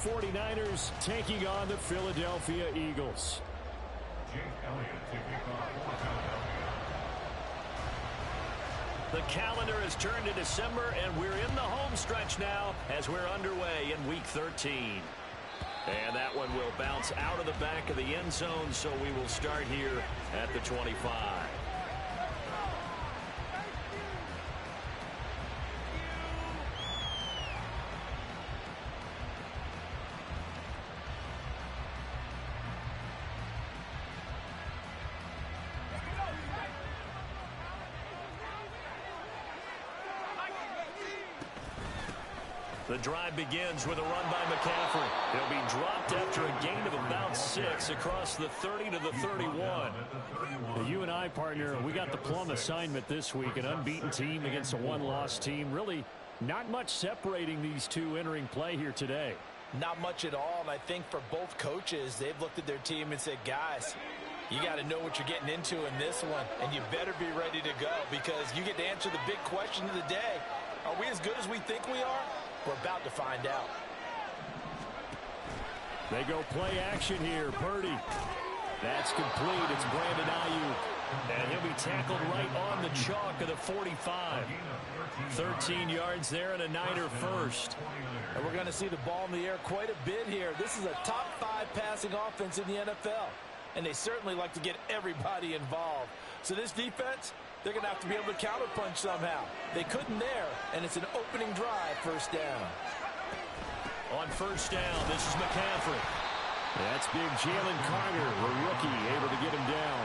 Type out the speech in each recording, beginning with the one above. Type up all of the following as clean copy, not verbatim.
49ers taking on the Philadelphia Eagles. The calendar has turned to December, and we're in the home stretch now as we're underway in Week 13. And that one will bounce out of the back of the end zone, so we will start here at the 25. The drive begins with a run by McCaffrey. He'll be dropped after a gain of about 6 across the 30 to the 31. You and I, partner, we got the plum assignment this week. An unbeaten team against a one-loss team. Really not much separating these two entering play here today. Not much at all, and I think for both coaches, they've looked at their team and said, guys, you got to know what you're getting into in this one, and you better be ready to go because you get to answer the big question of the day. Are we as good as we think we are? We're about to find out. They go play action here. Purdy. That's complete. It's Brandon Ayuk. And he'll be tackled right on the chalk of the 45. 13 yards there and a Niner first. And we're going to see the ball in the air quite a bit here. This is a top 5 passing offense in the NFL. And they certainly like to get everybody involved. So this defense, they're going to have to be able to counterpunch somehow. They couldn't there, and it's an opening drive, first down. On first down, this is McCaffrey. That's big Jalen Carter, the rookie, able to get him down.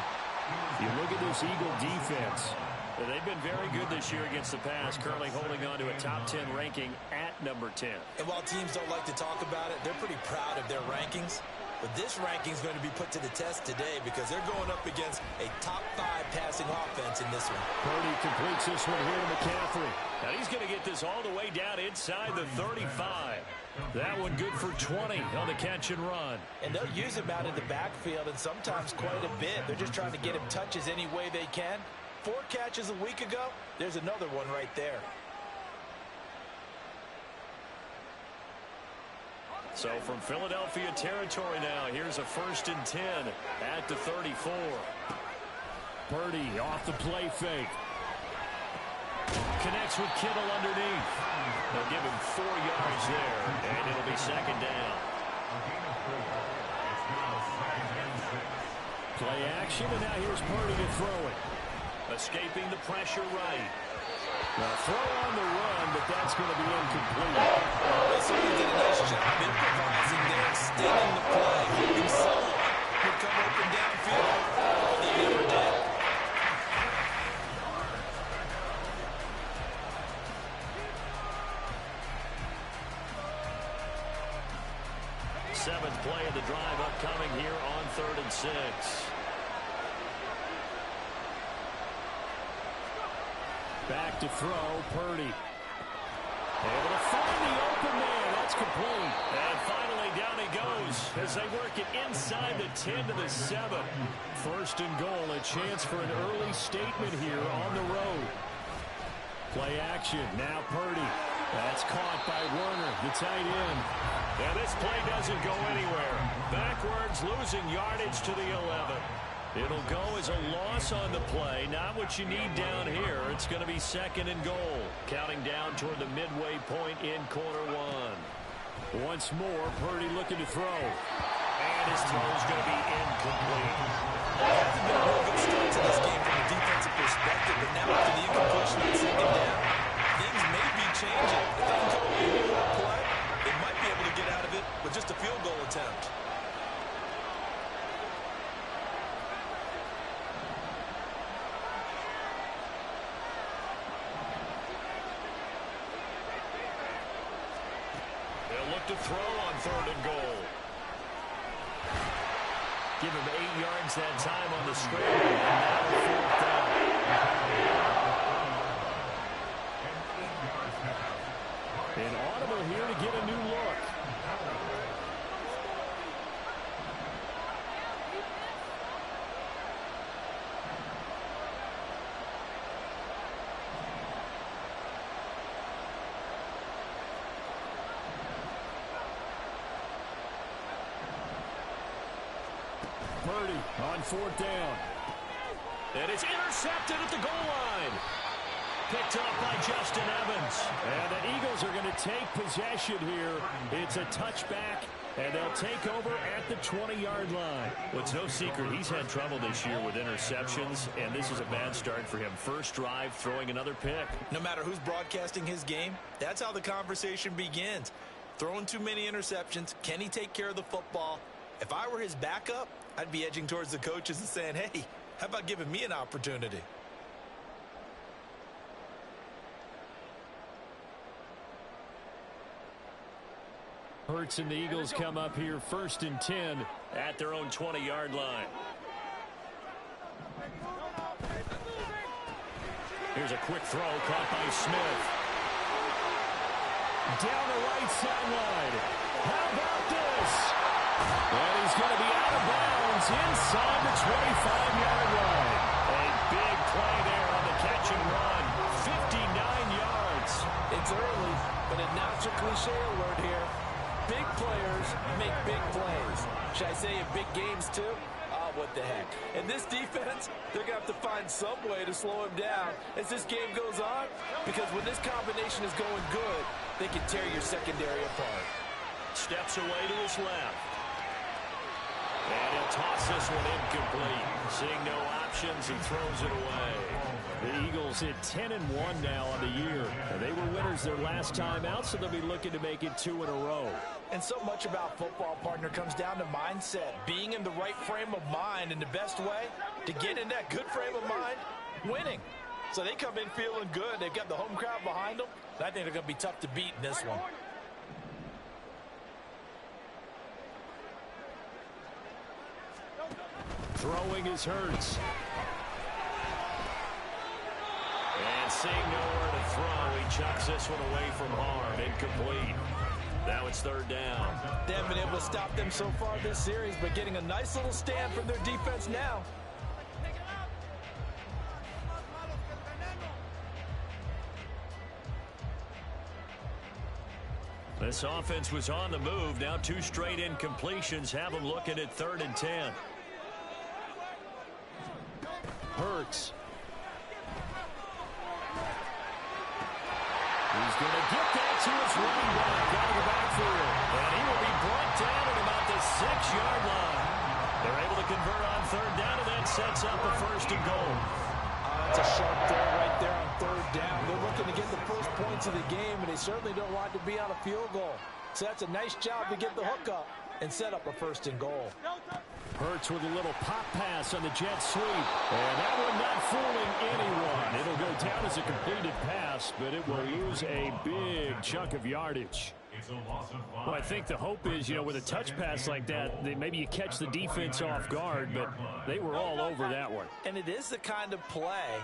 You look at this Eagle defense. They've been very good this year against the pass, currently holding on to a top 10 ranking at number 10. And while teams don't like to talk about it, they're pretty proud of their rankings. But this ranking is going to be put to the test today because they're going up against a top 5 passing offense in this one. Purdy completes this one here to McCaffrey. Now he's going to get this all the way down inside the 35. That one good for 20 on the catch and run. And they'll use him out in the backfield and sometimes quite a bit. They're just trying to get him touches any way they can. 4 catches a week ago. There's another one right there. So from Philadelphia territory now, here's a 1st and 10 at the 34. Purdy off the play fake. Connects with Kittle underneath. They'll give him 4 yards there, and it'll be 2nd down. Play action, and now here's Purdy to throw it. Escaping the pressure right. Now throw on the run, but that's going to be incomplete. They certainly did a nice job improvising there, extending the play, hoping someone would come open downfield. They never did. Seventh play of the drive upcoming here on 3rd and 6. Back to throw, Purdy. Able to find the open man. That's complete. And finally down he goes as they work it inside the 10 to the 7. 1st and goal, a chance for an early statement here on the road. Play action, now Purdy. That's caught by Werner, the tight end. And this play doesn't go anywhere. Backwards, losing yardage to the 11. It'll go as a loss on the play. Not what you need down here. It's going to be 2nd and goal. Counting down toward the midway point in quarter 1. Once more, Purdy looking to throw. And his throw's going to be incomplete. There hasn't been a real good start to this game from a defensive perspective, but now after the incompletion on 2nd down, things may be changing. If they can come up with one more play, they might be able to get out of it with just a field goal attempt. To throw on 3rd and goal. Give him 8 yards that time on the scramble. And now 4th down. An audible here to get a new look. Purdy on 4th down. And it's intercepted at the goal line. Picked up by Justin Evans. And the Eagles are going to take possession here. It's a touchback, and they'll take over at the 20-yard line. Well, it's no secret he's had trouble this year with interceptions, and this is a bad start for him. First drive, throwing another pick. No matter who's broadcasting his game, that's how the conversation begins. Throwing too many interceptions, can he take care of the football? If I were his backup, I'd be edging towards the coaches and saying, hey, how about giving me an opportunity? Hurts and the Eagles come up here 1st and 10 at their own 20-yard line. Here's a quick throw caught by Smith. Down the right sideline. How about this? And he's going to be out of bounds inside the 25-yard line. A big play there on the catch and run. 59 yards. It's early, but a natural cliche alert here. Big players make big plays. Should I say in big games too? Oh, what the heck. And this defense, they're going to have to find some way to slow him down as this game goes on, because when this combination is going good, they can tear your secondary apart. Steps away to his left. And he'll toss this one incomplete. Seeing no options, he throws it away. The Eagles hit 10-1 now on the year. They were winners their last time out, so they'll be looking to make it 2 in a row. And so much about football, partner, comes down to mindset. Being in the right frame of mind, and the best way to get in that good frame of mind, winning. So they come in feeling good. They've got the home crowd behind them. I think they're going to be tough to beat in this one. Throwing is Hurts. And seeing nowhere to throw, he chucks this one away from harm. Incomplete. Now it's 3rd down. They haven't been able to stop them so far this series, but getting a nice little stand from their defense now. This offense was on the move. Now 2 straight incompletions have them looking at 3rd and 10. Hurts. He's going to get that to his running back out of the backfield. And he will be brought down at about the 6-yard line. They're able to convert on 3rd down, and that sets up a 1st and goal. That's a sharp throw right there on 3rd down. They're looking to get the first points of the game, and they certainly don't want to be on a field goal. So that's a nice job to get the hook up and set up a 1st and goal. Hurts with a little pop pass on the jet sweep. And that one not fooling anyone. It'll go down as a completed pass, but it will lose a big chunk of yardage. Well, I think the hope is, with a touch pass like that maybe you catch the defense off guard, but they were all over that one. And it is the kind of play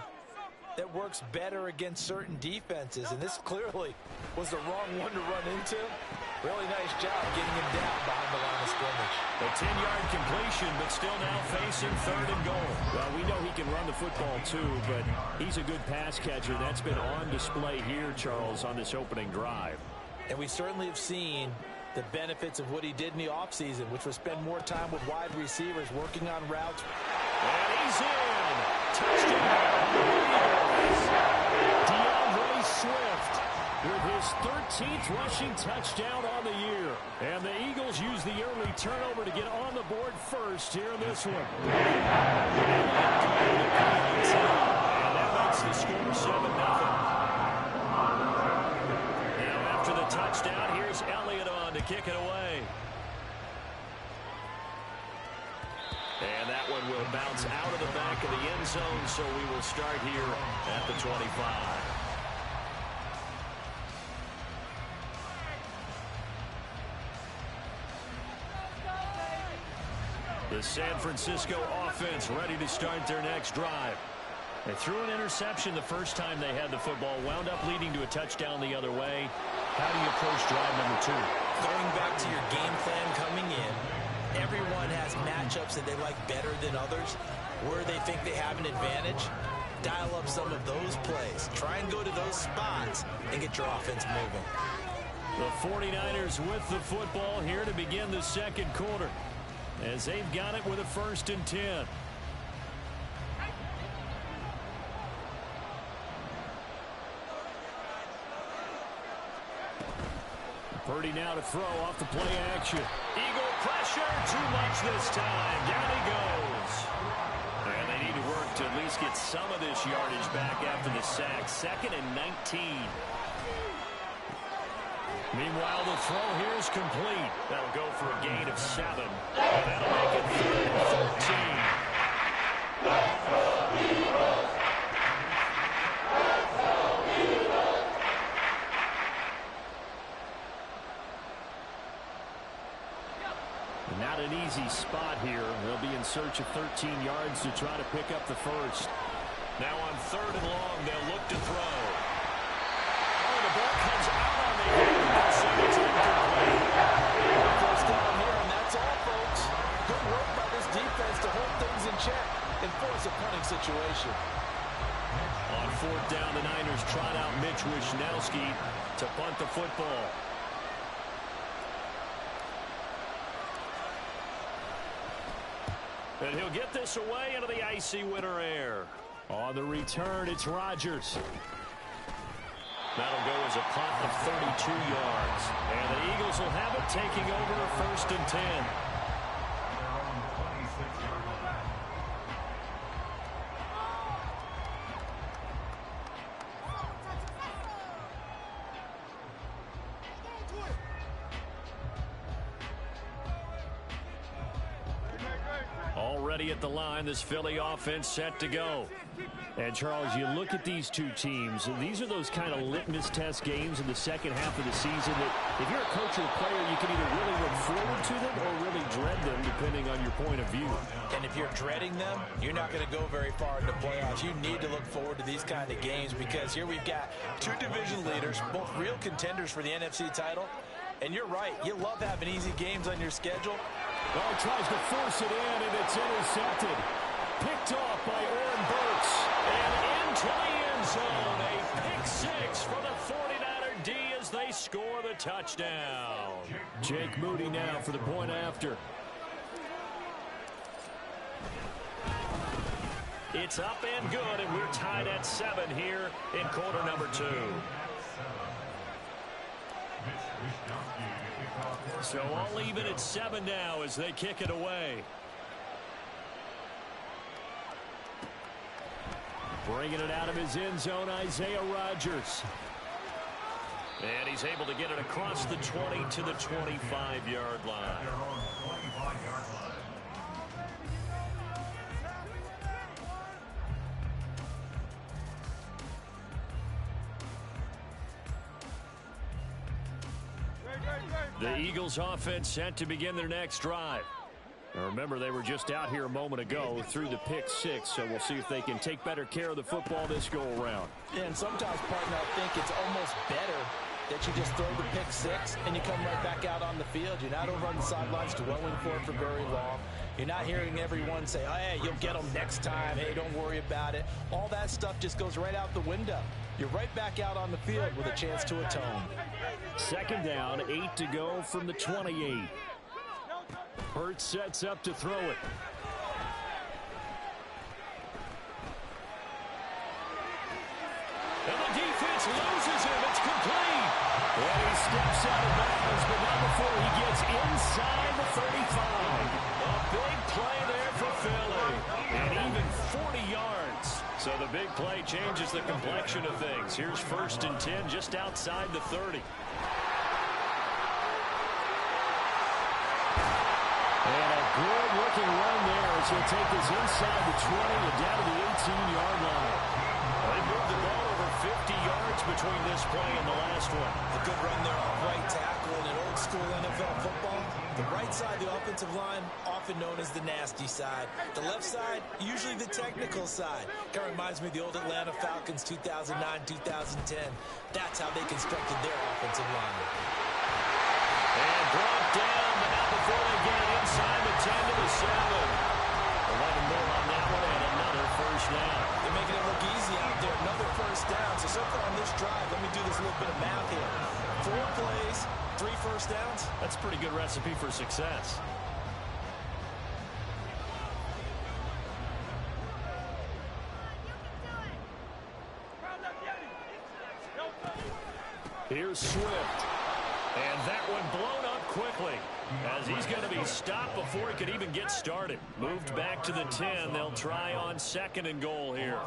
that works better against certain defenses, and this clearly was the wrong one to run into. Really nice job getting him down behind the line of scrimmage. A 10-yard completion, but still now facing 3rd and goal. Well, we know he can run the football too, but he's a good pass catcher. That's been on display here, Charles, on this opening drive. And we certainly have seen the benefits of what he did in the offseason, which was spend more time with wide receivers working on routes. And he's in. Touchdown. DeAndre Swift with his 13th rushing touchdown on the year. And the Eagles use the early turnover to get on the board first here in this one. And that makes the score 7-0. After the touchdown, here's Elliott on to kick it away. And that one will bounce out of the back of the end zone, so we will start here at the 25. The San Francisco offense ready to start their next drive. They threw an interception the first time they had the football, wound up leading to a touchdown the other way. How do you approach drive number 2? Going back to your game plan coming in, everyone has matchups that they like better than others. Where they think they have an advantage, dial up some of those plays. Try and go to those spots and get your offense moving. The 49ers with the football here to begin the second quarter. as they've got it with a 1st and 10. Purdy now to throw off the play action. Eagle pressure, too much this time. Down he goes. And they need to work to at least get some of this yardage back after the sack. 2nd and 19. Meanwhile, the throw here is complete. That'll go for a gain of 7. And that'll make it 3rd and 13. Not an easy spot here. They'll be in search of 13 yards to try to pick up the 1st. Now on 3rd and long, they'll look to throw. Oh, the ball comes out on the head. So it's incomplete. 1st down here, and that's all, folks. Good work by this defense to hold things in check and force a punting situation. On 4th down, the Niners trot out Mitch Wishnowski to punt the football. And he'll get this away into the icy winter air. On the return, it's Rodgers. That'll go as a punt of 32 yards. And the Eagles will have it, taking over 1st and 10. Already at the line, this Philly offense set to go. And, Charles, you look at these two teams, and these are those kind of litmus test games in the second half of the season that if you're a coach or a player, you can either really look forward to them or really dread them, depending on your point of view. And if you're dreading them, you're not going to go very far in the playoffs. You need to look forward to these kind of games because here we've got two division leaders, both real contenders for the NFC title. And you're right, you love having easy games on your schedule. Oh, tries to force it in, and it's intercepted. Picked off by Oren Burks. And into the end zone. A pick 6 for the 49er D as they score the touchdown. Jake Moody now for the point after. It's up and good, and we're tied at 7 here in quarter number 2. So all even at 7 now as they kick it away. Bringing it out of his end zone, Isaiah Rodgers. And he's able to get it across the 20 to the 25-yard line. The Eagles offense set to begin their next drive. Now remember, they were just out here a moment ago through the pick 6, so we'll see if they can take better care of the football this go-around. Yeah, and sometimes, partner, I think it's almost better that you just throw the pick 6 and you come right back out on the field. You're not over on the sidelines dwelling for it for very long. You're not hearing everyone say, oh, hey, you'll get them next time. Hey, don't worry about it. All that stuff just goes right out the window. You're right back out on the field with a chance to atone. 2nd down, 8 to go from the 28. Hurts sets up to throw it. And the defense loses him. It's complete. And he steps out of bounds, but not before he gets inside the 35. A big play there for Philly. And even 40 yards. So the big play changes the complexion of things. Here's 1st and 10 just outside the 30. And a good-looking run there as he'll take this inside the 20 and down to the 18-yard line. They moved the ball over 50 yards between this play and the last one. A good run there off right tackle in an old-school NFL football. The right side, the offensive line, often known as the nasty side. The left side, usually the technical side. Kind of reminds me of the old Atlanta Falcons 2009-2010. That's how they constructed their offensive line. And brought down, but not before they get it inside the 10 to the 7. 11 more on that one, and another 1st down. They're making it look easy out there. Another 1st down. So far on this drive, let me do this little bit of math here. 4 plays, 3 1st downs. That's a pretty good recipe for success. Here's Swift. And that one blown up quickly as he's going to be stopped before he could even get started. Moved back to the 10. They'll try on 2nd and goal here.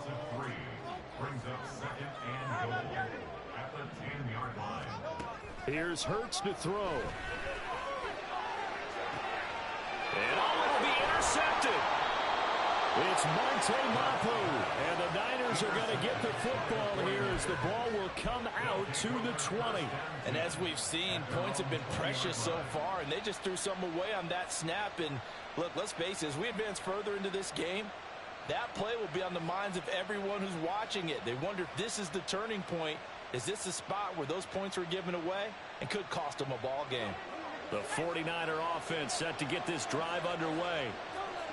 Here's Hurts to throw. And it'll be intercepted. It's Monte Mapu, and the Niners are going to get the football here as the ball will come out to the 20. And as we've seen, points have been precious so far, and they just threw some away on that snap. And look, let's face it, as we advance further into this game, that play will be on the minds of everyone who's watching it. They wonder if this is the turning point. Is this the spot where those points were given away and could cost them a ball game? The 49er offense set to get this drive underway.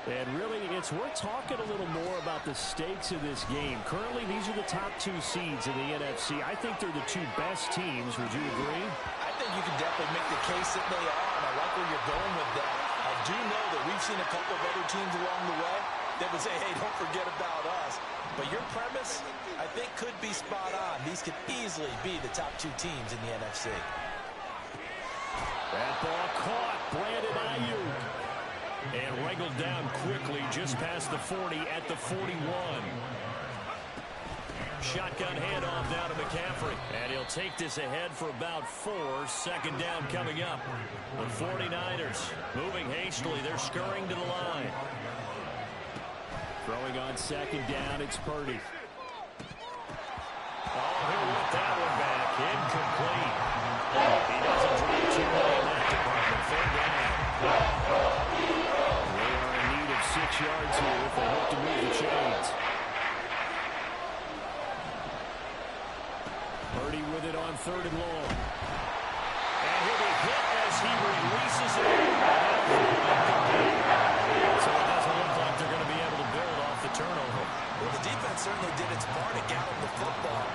And really, it's worth talking a little more about the stakes of this game. Currently, these are the top 2 seeds in the NFC. I think they're the 2 best teams. Would you agree? I think you can definitely make the case that they are, and I like where you're going with that. I do know that we've seen a couple of other teams along the way that would say, hey, don't forget about us. But your premise, I think, could be spot on. These could easily be the top 2 teams in the NFC. That ball caught. Brandon Ayuk. And wrangled down quickly just past the 40 at the 41. Shotgun handoff down to McCaffrey. And he'll take this ahead for about 4. 2nd down coming up. The 49ers moving hastily. They're scurrying to the line. Throwing on 2nd down, it's Purdy. Oh, he'll whip that one back. Incomplete. He doesn't drop too many in that department. 3rd down. 6 yards here if they hope to move the chains. Purdy with it on 3rd and long. And he'll be hit as he releases it. So it doesn't look like they're going to be able to build off the turnover. Well, the defense certainly did its part to gallop the football.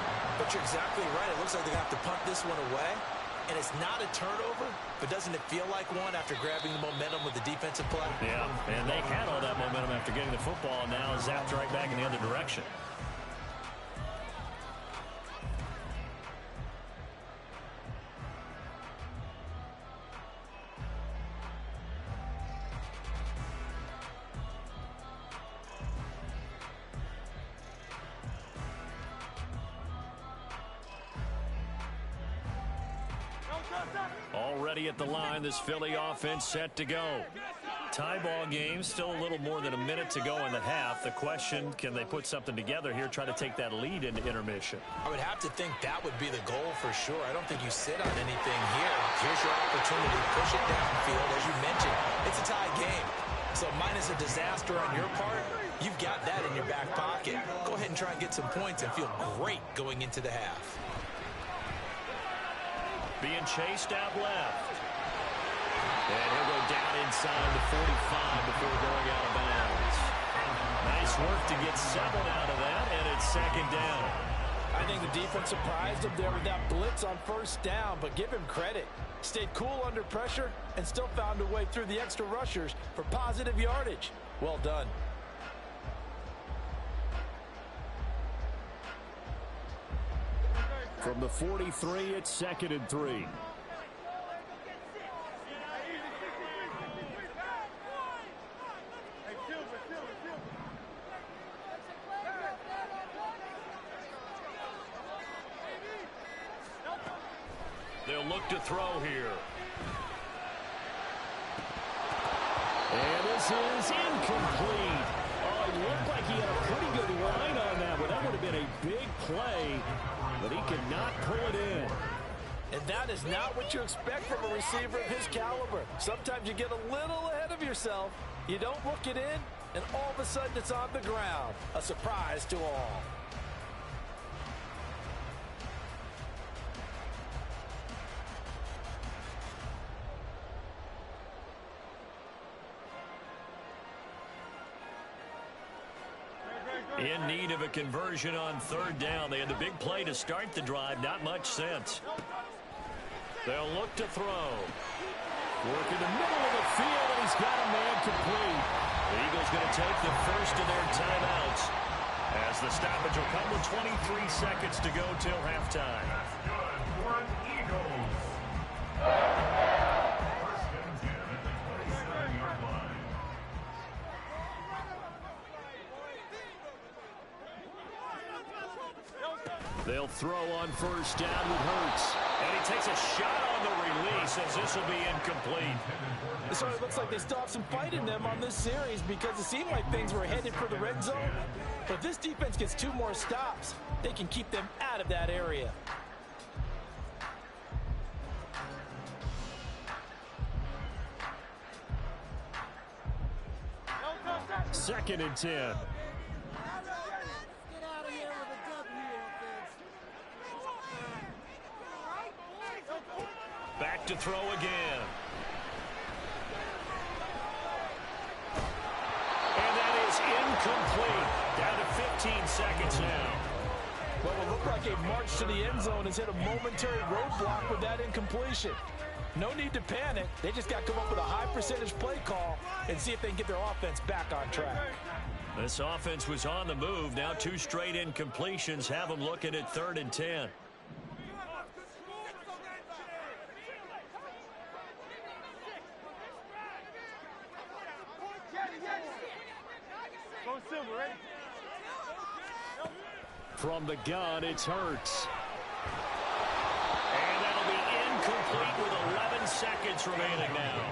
But you're exactly right. It looks like they're going to have to punt this one away. And it's not a turnover, but doesn't it feel like one after grabbing the momentum with the defensive play? Yeah, and they had all that momentum after getting the football, and now zapped right back in the other direction. Already at the line, this Philly offense set to go. Tie ball game, still a little more than a minute to go in the half. The question, can they put something together here, try to take that lead into intermission? I would have to think that would be the goal for sure. I don't think you sit on anything here. Here's your opportunity. Push it downfield. As you mentioned, it's a tie game. So minus a disaster on your part, you've got that in your back pocket. Go ahead and try and get some points and feel great going into the half. Being chased out left. And he'll go down inside the 45 before going out of bounds. Nice work to get 7 out of that, and it's 2nd down. I think the defense surprised him there with that blitz on 1st down, but give him credit. Stayed cool under pressure and still found a way through the extra rushers for positive yardage. Well done. From the 43, it's 2nd and 3. They'll look to throw here. And this is incomplete. Oh, it looked like he had a pretty good line on that, but that would have been a big play. But he could not pull it in. And that is not what you expect from a receiver of his caliber. Sometimes you get a little ahead of yourself. You don't look it in, and all of a sudden it's on the ground. A surprise to all. In need of a conversion on 3rd down. They had the big play to start the drive. Not much sense. They'll look to throw. Work in the middle of the field, and he's got a man complete. The Eagles going to take the first of their timeouts as the stoppage will come with 23 seconds to go till halftime. They'll throw on first down with Hurts. And he takes a shot on the release as this will be incomplete. So it looks like they still have some fight in them on this series because it seemed like things were headed for the red zone. But if this defense gets 2 more stops, they can keep them out of that area. Second and 10. Back to throw again. And that is incomplete. Down to 15 seconds now. Well, it looked like a march to the end zone has hit a momentary roadblock with that incompletion. No need to panic. They just got to come up with a high percentage play call and see if they can get their offense back on track. This offense was on the move. Now 2 straight incompletions have them looking at 3rd and 10. From the gun, it's Hurts. And that'll be incomplete with 11 seconds remaining now.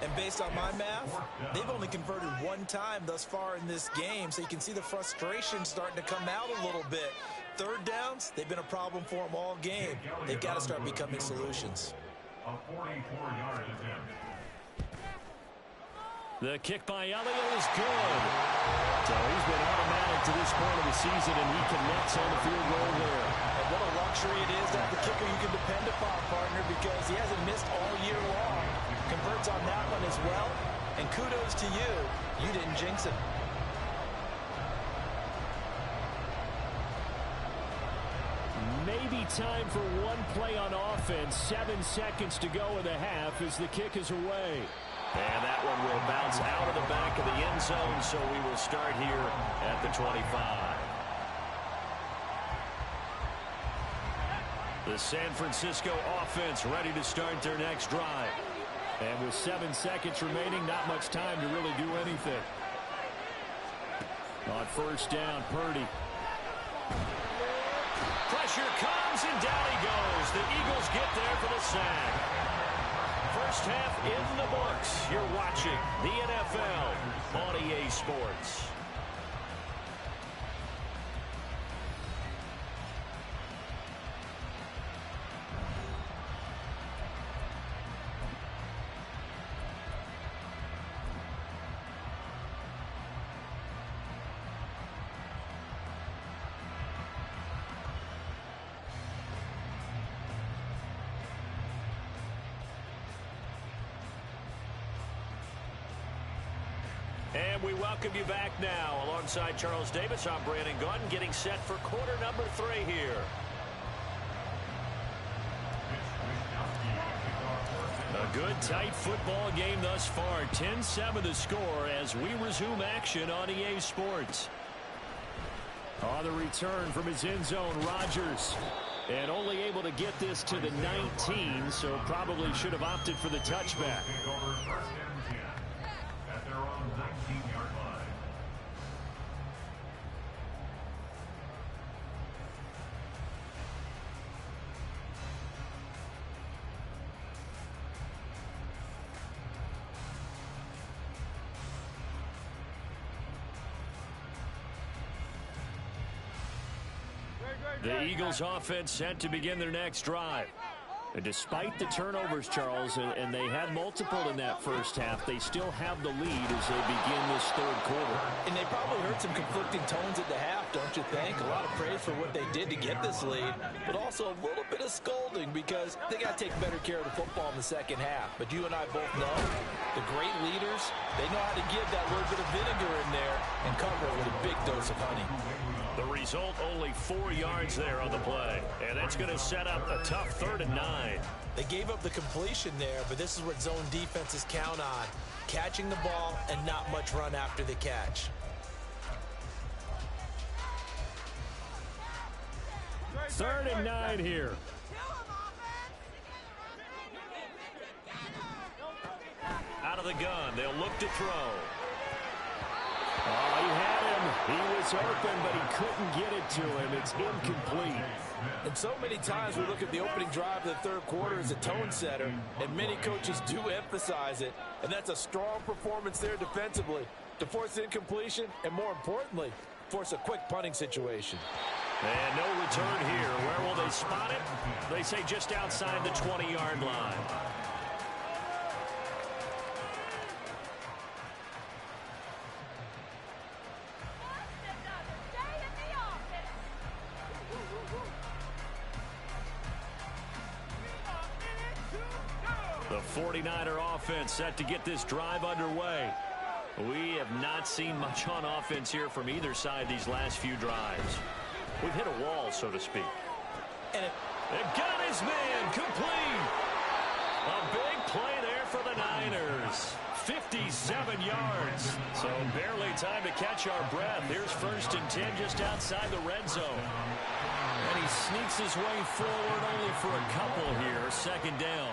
And based on my math, they've only converted 1 time thus far in this game, so you can see the frustration starting to come out a little bit. 3rd downs, they've been a problem for them all game. They've got to start becoming solutions. A 44-yard attempt. The kick by Elliott is good. So he's been automatic to this point of the season, and he connects on the field goal there. And what a luxury it is to have the kicker you can depend upon, partner, because he hasn't missed all year long. Converts on that one as well. And kudos to you. You didn't jinx it. Maybe time for one play on offense. 7 seconds to go in the half as the kick is away. And that one will bounce out of the back of the end zone, so we will start here at the 25. The San Francisco offense ready to start their next drive. And with 7 seconds remaining, not much time to really do anything. On first down, Purdy. Pressure comes, and down he goes. The Eagles get there for the sack. First half in the books. You're watching the NFL on EA Sports. And we welcome you back now. Alongside Charles Davis, I'm Brandon Gaudin, getting set for quarter number 3 here. A good, tight football game thus far. 10-7 the score as we resume action on EA Sports. On the return from his end zone, Rodgers. And only able to get this to the 19, so probably should have opted for the touchback. At their own 19-yard line. The Eagles offense set to begin their next drive. And despite the turnovers, Charles, and they had multiple in that first half, they still have the lead as they begin this 3rd quarter. And they probably heard some conflicting tones at the half, don't you think? A lot of praise for what they did to get this lead, but also a little bit of scolding because they got to take better care of the football in the second half. But you and I both know the great leaders, they know how to give that little bit of vinegar in there and cover it with a big dose of honey. The result, only 4 yards there on the play. And that's going to set up a tough 3rd and 9. They gave up the completion there, but this is what zone defenses count on. Catching the ball and not much run after the catch. Third and 9 here. of the gun. They'll look to throw. Oh, he had him. He was open, but he couldn't get it to him. It's incomplete. And so many times we look at the opening drive of the third quarter as a tone setter, and many coaches do emphasize it. And that's a strong performance there defensively to force incompletion and, more importantly, force a quick punting situation. And no return here. Where will they spot it? They say just outside the 20-yard line. The 49er offense set to get this drive underway. We have not seen much on offense here from either side these last few drives. We've hit a wall, so to speak. And they've got his man complete. A big play there for the Niners. 57 yards. So barely time to catch our breath. Here's 1st and 10 just outside the red zone. And he sneaks his way forward only for a couple here. 2nd down.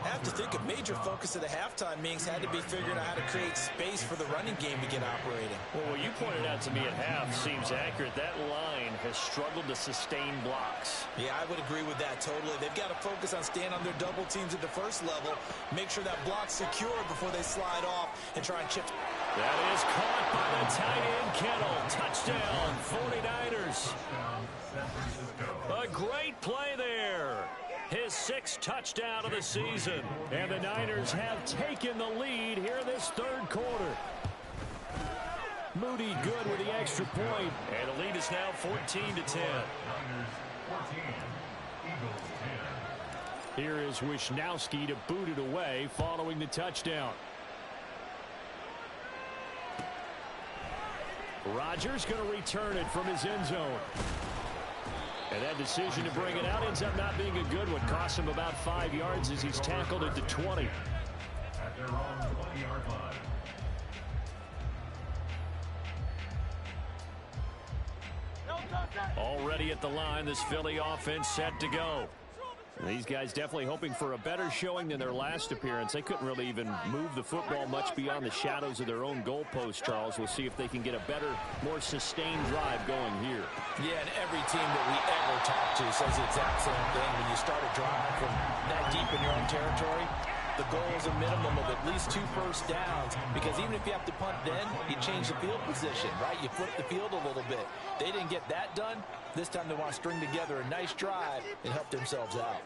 I have to think a major focus of the halftime meetings had to be figuring out how to create space for the running game to get operating. Well, what you pointed out to me at half seems accurate. That line has struggled to sustain blocks. Yeah, I would agree with that totally. They've got to focus on staying on their double teams at the first level, make sure that block's secure before they slide off and try and chip. That is caught by the tight end, Kittle. Touchdown, 49ers. A great play there. His 6th touchdown of the season. And the Niners have taken the lead here in this 3rd quarter. Moody good with the extra point. And the lead is now 14-10. Here is Wisnowski to boot it away following the touchdown. Rodgers going to return it from his end zone. And that decision to bring it out ends up not being a good one. Costs him about 5 yards as he's tackled at the 20. At their own 20-yard line. Already at the line, this Philly offense set to go. These guys definitely hoping for a better showing than their last appearance. They couldn't really even move the football much beyond the shadows of their own goalpost, Charles. We'll see if they can get a better, more sustained drive going here. Yeah, and every team that we ever talk to says the exact same thing. When you start a drive from that deep in your own territory, the goal is a minimum of at least 2 first downs, because even if you have to punt then, you change the field position, right? You flip the field a little bit. They didn't get that done. This time they want to string together a nice drive and help themselves out.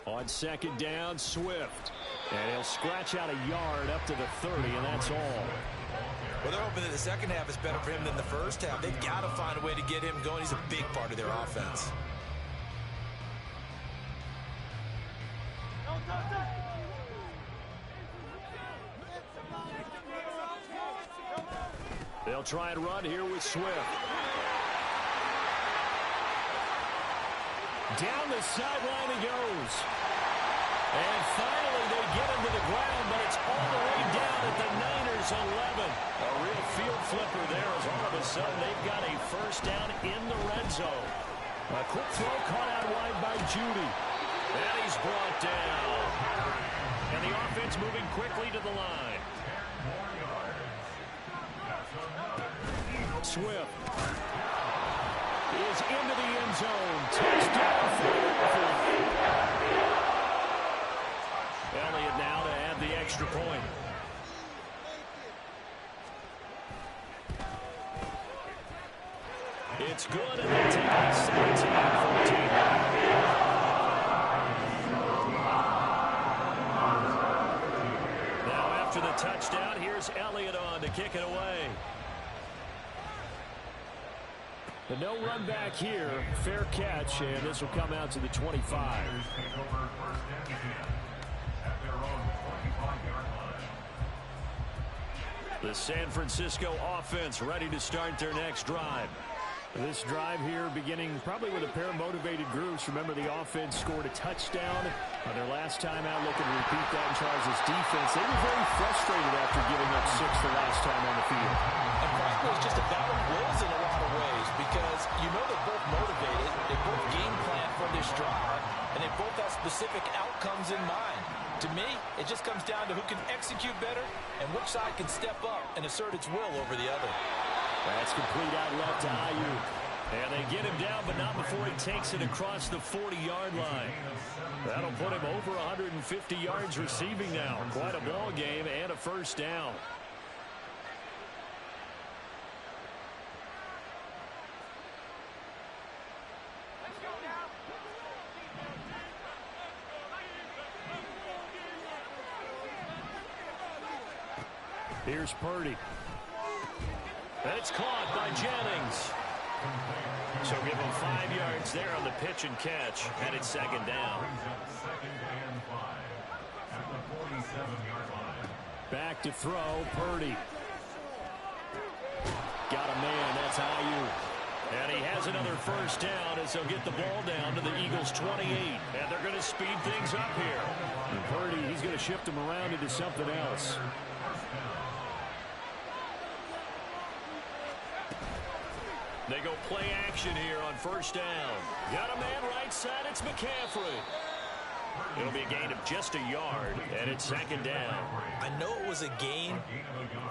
On 2nd down, Swift. And he'll scratch out a yard up to the 30, and that's all. Well, they're hoping that the second half is better for him than the first half. They've got to find a way to get him going. He's a big part of their offense. They'll try and run here with Swift. Down the sideline he goes. And finally they get him to the ground, but it's all the way down at the Niners 11. A real field flipper there as all of a sudden they've got a first down in the red zone. A quick throw caught out wide by Judy. And he's brought down. And the offense moving quickly to the line. Swift is into the end zone. Touchdown for Elliott now to add the extra point. It's good, and they take it 17-14. Now after the touchdown, here's Elliott on to kick it away. The no run back here, fair catch, and this will come out to the 25. The San Francisco offense ready to start their next drive. This drive here beginning probably with a pair of motivated groups. Remember, the offense scored a touchdown on their last time out, looking to repeat that in Charles' defense. They were very frustrated after giving up 6 the last time on the field. And frankly, it's just a battle of wills in a lot of ways, because you know they're both motivated, they both game plan first drive, and they both have specific outcomes in mind. To me, it just comes down to who can execute better and which side can step up and assert its will over the other. That's complete out left to Ayuk. And they get him down, but not before he takes it across the 40-yard line. That'll put him over 150 yards receiving now. Quite a ball game and a first down. Here's Purdy. That's caught by Jennings. So give him 5 yards there on the pitch and catch, and it's second down. Back to throw, Purdy. Got a man, that's Ayuk. And he has another first down as they'll get the ball down to the Eagles' 28. And they're going to speed things up here. And Purdy, he's going to shift him around into something else. They go play action here on first down. Got a man right side, it's McCaffrey. It'll be a gain of just a yard, and it's second down. I know it was a gain,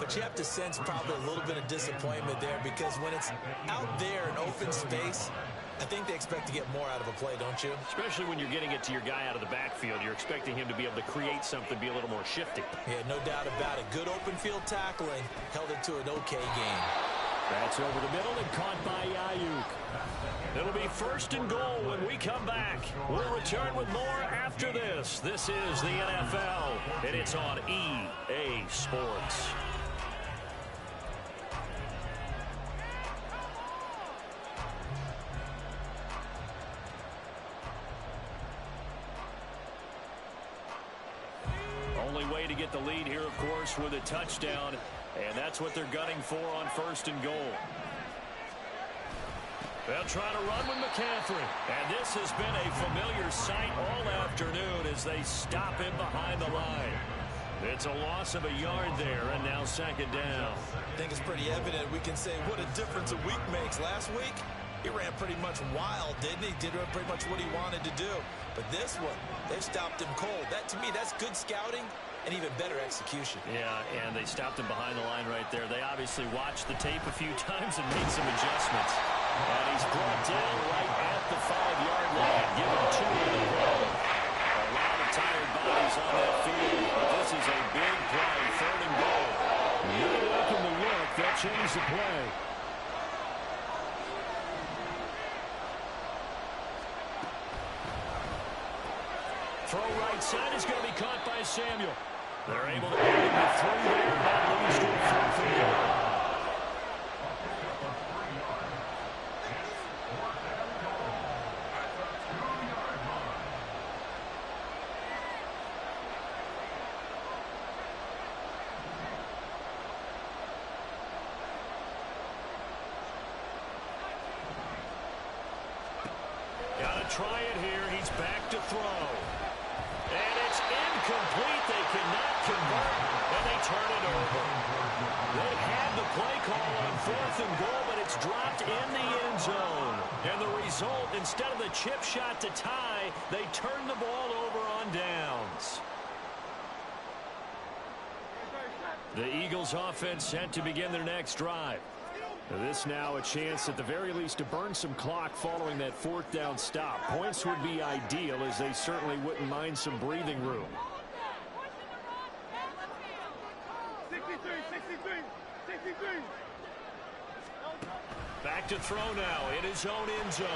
but you have to sense probably a little bit of disappointment there because when it's out there in open space, I think they expect to get more out of a play, don't you? Especially when you're getting it to your guy out of the backfield. You're expecting him to be able to create something, be a little more shifty. Yeah, no doubt about it. Good open field tackling held it to an okay game. That's over the middle and caught by Ayuk. It'll be first and goal when we come back. We'll return with more after this. This is the NFL, and it's on EA Sports. Only way to get the lead here, of course, with a touchdown. And that's what they're gunning for on first and goal. They'll try to run with McCaffrey. And this has been a familiar sight all afternoon as they stop him behind the line. It's a loss of a yard there, and now second down. I think it's pretty evident. We can say what a difference a week makes. Last week, he ran pretty much wild, didn't he? Did pretty much what he wanted to do. But this one, they've stopped him cold. That, to me, that's good scouting. And even better execution. Yeah, and they stopped him behind the line right there. They obviously watched the tape a few times and made some adjustments. And he's brought down right at the 5-yard line. Give him 2 in a row. A lot of tired bodies on that field. But this is a big play, third and goal. Not liking the look. They'll change the play. Throw right side is going to be caught by Samuel. They're able to get him through there. That leads to a fourth and goal. Got to try it here. He's back to throw. And it's incomplete. They cannot convert, and they turn it over. They had the play call on fourth and goal, but it's dropped in the end zone. And the result, instead of the chip shot to tie, they turn the ball over on downs. The Eagles offense set to begin their next drive. This now a chance at the very least to burn some clock following that fourth down stop. Points would be ideal as they certainly wouldn't mind some breathing room. 63. Back to throw now in his own end zone.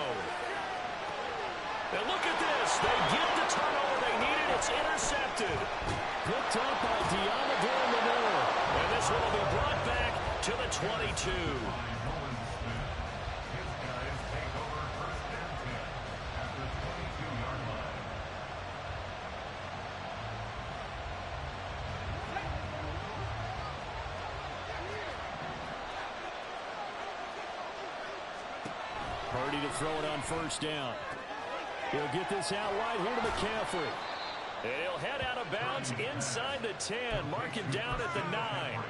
And look at this. They get the turnover they needed. It's intercepted. Picked up by Deommodore Lenoir. And this one will be brought back to the 22. Purdy to throw it on first down. He'll get this out wide here to McCaffrey. He'll head out of bounds inside the 10. Mark him down at the 9.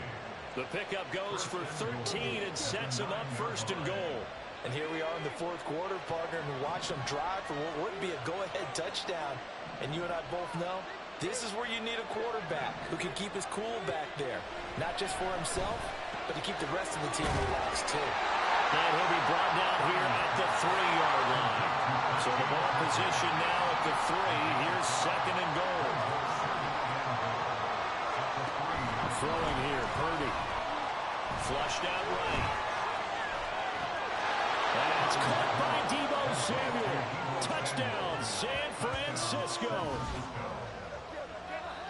The pickup goes for 13 and sets him up first and goal. And here we are in the fourth quarter, partner, and watch them drive for what would be a go-ahead touchdown. And you and I both know this is where you need a quarterback who can keep his cool back there. Not just for himself, but to keep the rest of the team relaxed, too. And he'll be brought down here at the 3-yard line. So the ball position now at the 3. Here's second and goal. Throwing here, Purdy. Flushed out right. And it's caught by Deebo Samuel. Touchdown, San Francisco.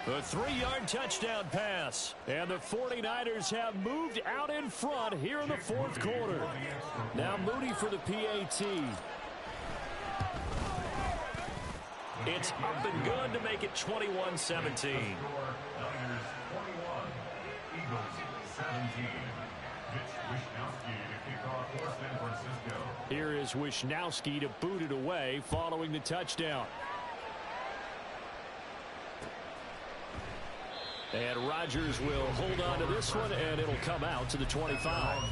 A 3-yard touchdown pass. And the 49ers have moved out in front here in the fourth quarter. Now Moody for the PAT. It's up and good to make it 21-17. Here is Wishnowsky to boot it away following the touchdown. And Rodgers will hold on to this one, and it'll come out to the 25.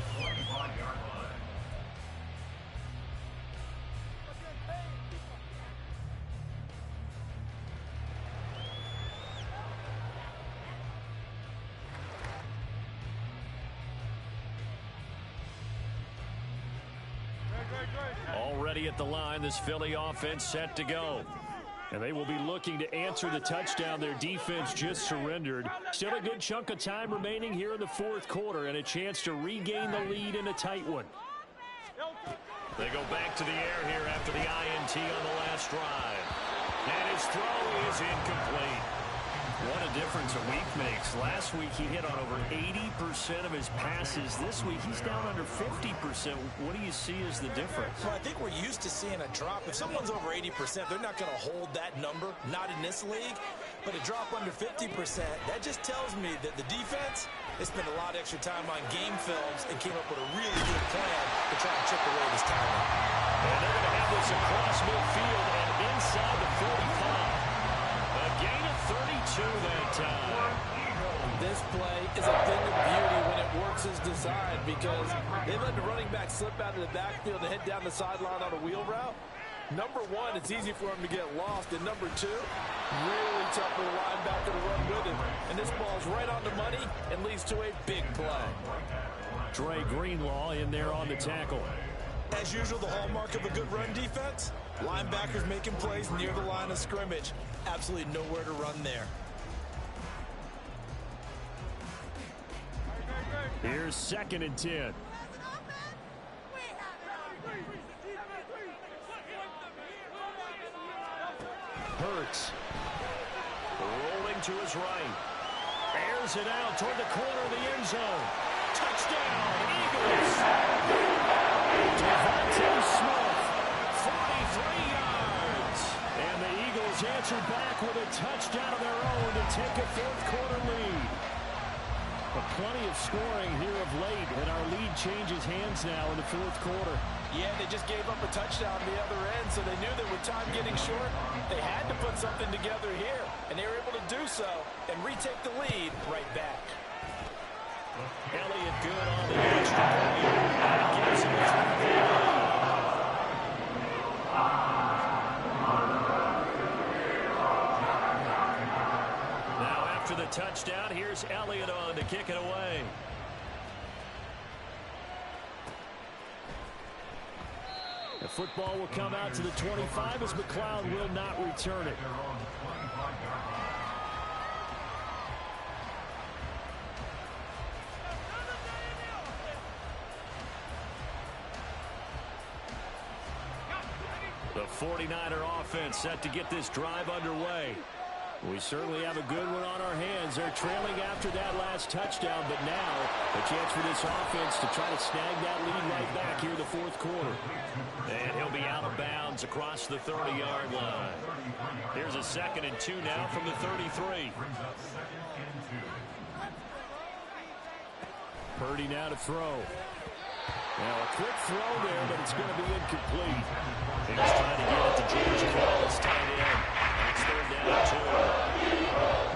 Already at the line, this Philly offense set to go. And they will be looking to answer the touchdown their defense just surrendered. Still a good chunk of time remaining here in the fourth quarter and a chance to regain the lead in a tight one. They go back to the air here after the INT on the last drive. And his throw is incomplete. What a difference a week makes. Last week he hit on over 80% of his passes. This week he's down under 50%. What do you see as the difference? Well, I think we're used to seeing a drop. If someone's over 80%, they're not going to hold that number, not in this league. But a drop under 50%, that just tells me that the defense, they spent a lot of extra time on game films and came up with a really good plan to try and chip away this talent. And they're going to have this across midfield and inside the 45. A gain of 32 that time. This play is a thing of beauty when it works as designed because they let the running back slip out of the backfield and head down the sideline on a wheel route. Number one, it's easy for him to get lost. And number two, really tough for the linebacker to run with him. And this ball's right on the money and leads to a big play. Dre Greenlaw in there on the tackle. As usual, the hallmark of a good run defense, linebackers making plays near the line of scrimmage. Absolutely nowhere to run there. Here's second and 10. Hurts. Rolling to his right. Airs it out toward the corner of the end zone. Touchdown, Eagles. Devontae Smith, 43 yards. And the Eagles answer back with a touchdown of their own to take a fourth quarter lead. But plenty of scoring here of late, and our lead changes hands now in the fourth quarter. Yeah, they just gave up a touchdown on the other end, so they knew that with time getting short, they had to put something together here. And they were able to do so and retake the lead right back. Elliott good on the extra point. That gives him a 3-point lead. Now after the touchdown, here's Elliott on to kick it away. The football will come out to the 25 as McLeod will not return it. The 49er offense set to get this drive underway. We certainly have a good one on our hands. They're trailing after that last touchdown, but now a chance for this offense to try to snag that lead right back here in the fourth quarter. And he'll be out of bounds across the 30-yard line. Here's a 2nd and 2 now from the 33. Purdy now to throw. Now a quick throw there, but it's going to be incomplete. He was trying to get it to George Kittle, his tight end. It's 3rd down and 2.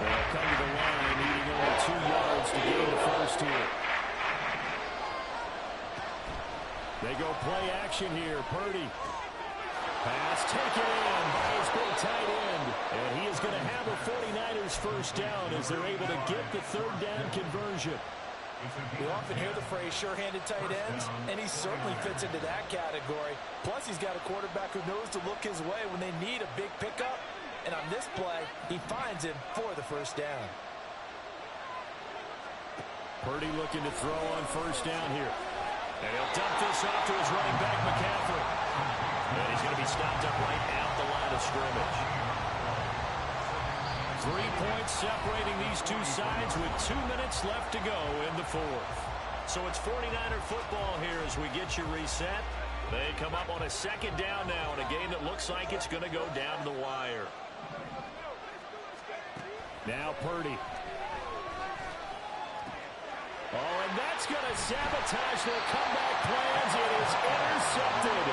They'll come to the line, needing only 2 yards to gain the first here. They go play action tight end. And he is going to have a 49ers first down as they're able to get the third down conversion. We often hear the phrase sure-handed tight ends, and he certainly fits into that category. Plus, he's got a quarterback who knows to look his way when they need a big pickup. And on this play, he finds him for the first down. Purdy looking to throw on first down here. And he'll dump this off to his running back, McCaffrey. And he's going to be stopped up right at the line of scrimmage. 3 points separating these two sides with 2 minutes left to go in the fourth. So it's 49er football here as we get you reset. They come up on a second down now in a game that looks like it's going to go down the wire. Now Purdy. Oh, and that's going to sabotage their comeback plans. It is intercepted.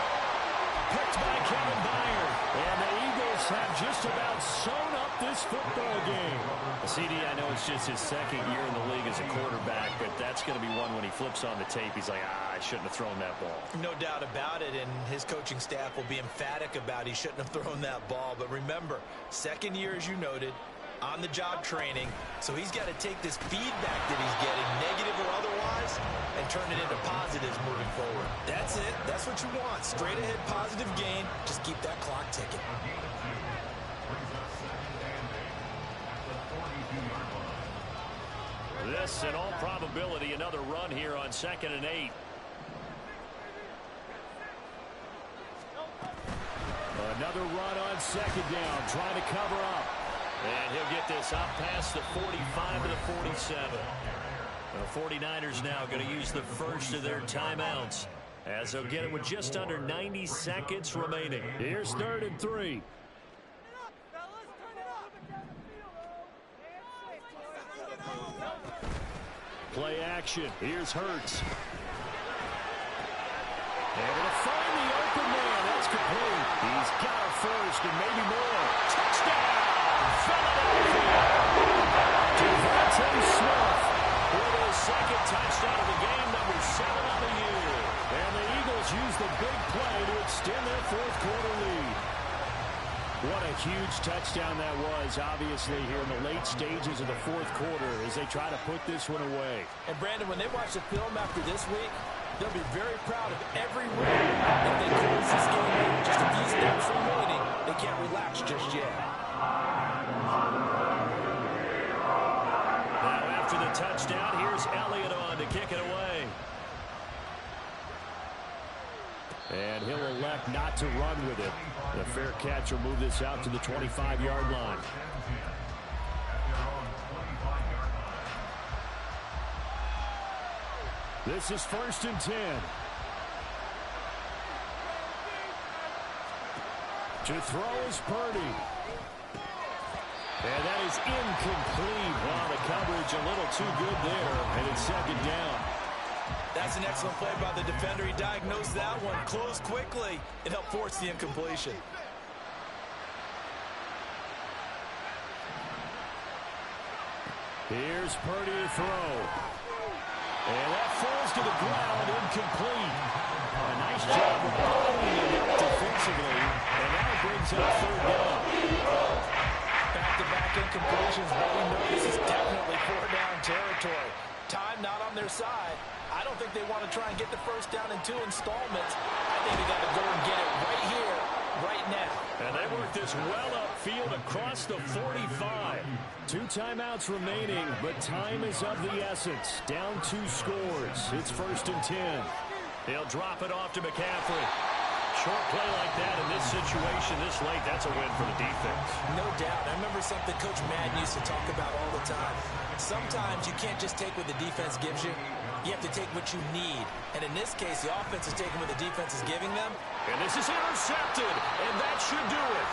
Picked by Kevin Byard. And the Eagles have just about sewn up this football game. CD, I know it's just his second year in the league as a quarterback, but that's going to be one when he flips on the tape. He's like, I shouldn't have thrown that ball. No doubt about it, and his coaching staff will be emphatic about he shouldn't have thrown that ball. But remember, second year, as you noted, on-the-job training, so he's got to take this feedback that he's getting, negative or otherwise, and turn it into positives moving forward. That's it. That's what you want. Straight ahead positive gain. Just keep that clock ticking. This, in all probability, another run here on 2nd and 8. Another run on 2nd down, trying to cover up. And he'll get this up past the 45 to the 47. The 49ers now going to use the first of their timeouts, as they'll get it with just under 90 seconds remaining. Here's 3rd and 3. Play action. Here's Hurts. Able to find the open man. That's complete. He's got a first and maybe more. Touchdown, Philadelphia. Devontae Smith with his second touchdown of the game, number 7 on the year. And the Eagles use the big play to extend their fourth quarter lead. What a huge touchdown that was, obviously, here in the late stages of the fourth quarter as they try to put this one away. And, Brandon, when they watch the film after this week, they'll be very proud of every win. If they close this game with just a few steps remaining, they can't relax just yet. Now, after the touchdown, here's Elliott on to kick it away. And he'll elect not to run with it. The fair catch will move this out to the 25-yard line. This is 1st and 10. To throw is Purdy. And that is incomplete. Wow, the coverage a little too good there. And it's 2nd down. That's an excellent play by the defender. He diagnosed that one, closed quickly, and helped force the incompletion. Here's Purdy to throw. And that falls to the ground, incomplete. A nice job of pulling it up defensively. And now brings up 3rd down. Back-to-back incompletions, but we know this is definitely 4-down territory. Time not on their side. I don't think they want to try and get the first down in 2 installments. I think they got to go and get it right here, right now. And they work this well upfield across the 45. 2 timeouts remaining, but time is of the essence. Down 2 scores. It's 1st and 10. He'll drop it off to McCaffrey. Short play like that in this situation this late, that's a win for the defense. No doubt. I remember something Coach Madden used to talk about all the time. Sometimes you can't just take what the defense gives you. You have to take what you need. And in this case, the offense is taking what the defense is giving them. And this is intercepted, and that should do it.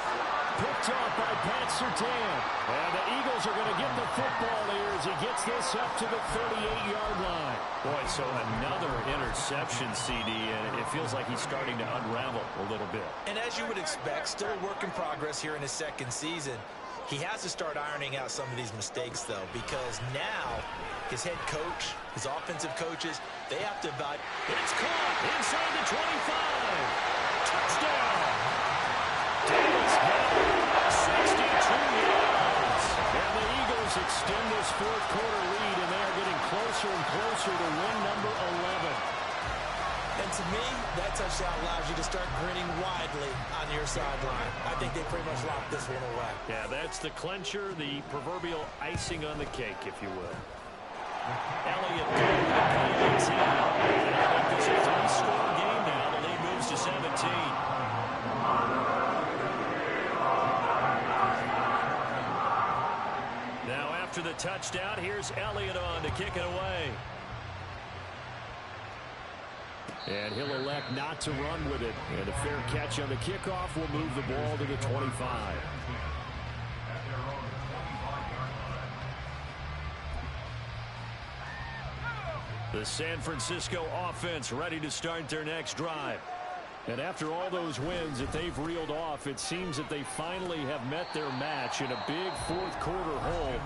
Picked off by Pat Surtain. And the Eagles are going to get the football here as he gets this up to the 38-yard line. Boy, so another interception, CD, and it feels like he's starting to unravel a little bit. And as you would expect, still a work in progress here in his second season. He has to start ironing out some of these mistakes, though, because now his head coach, his offensive coaches, they have to evaluate. It's caught inside the 25. Touchdown. Davis got it. fourth quarter lead, and they are getting closer and closer to win number 11. And to me, that touchdown allows you to start grinning widely on your sideline. I think they pretty much locked this one away. Yeah, that's the clincher, the proverbial icing on the cake, if you will. Elliott going to the PAT. And I think this is a three-score game now. The lead moves to 17. Now after the touchdown, here's Elliott on to kick it away. And he'll elect not to run with it. And a fair catch on the kickoff will move the ball to the 25. The San Francisco offense ready to start their next drive. And after all those wins that they've reeled off, it seems that they finally have met their match in a big fourth quarter hole.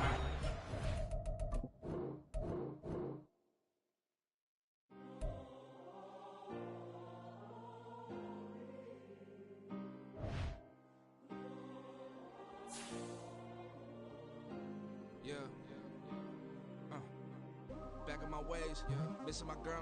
Back in my ways, missing my girl.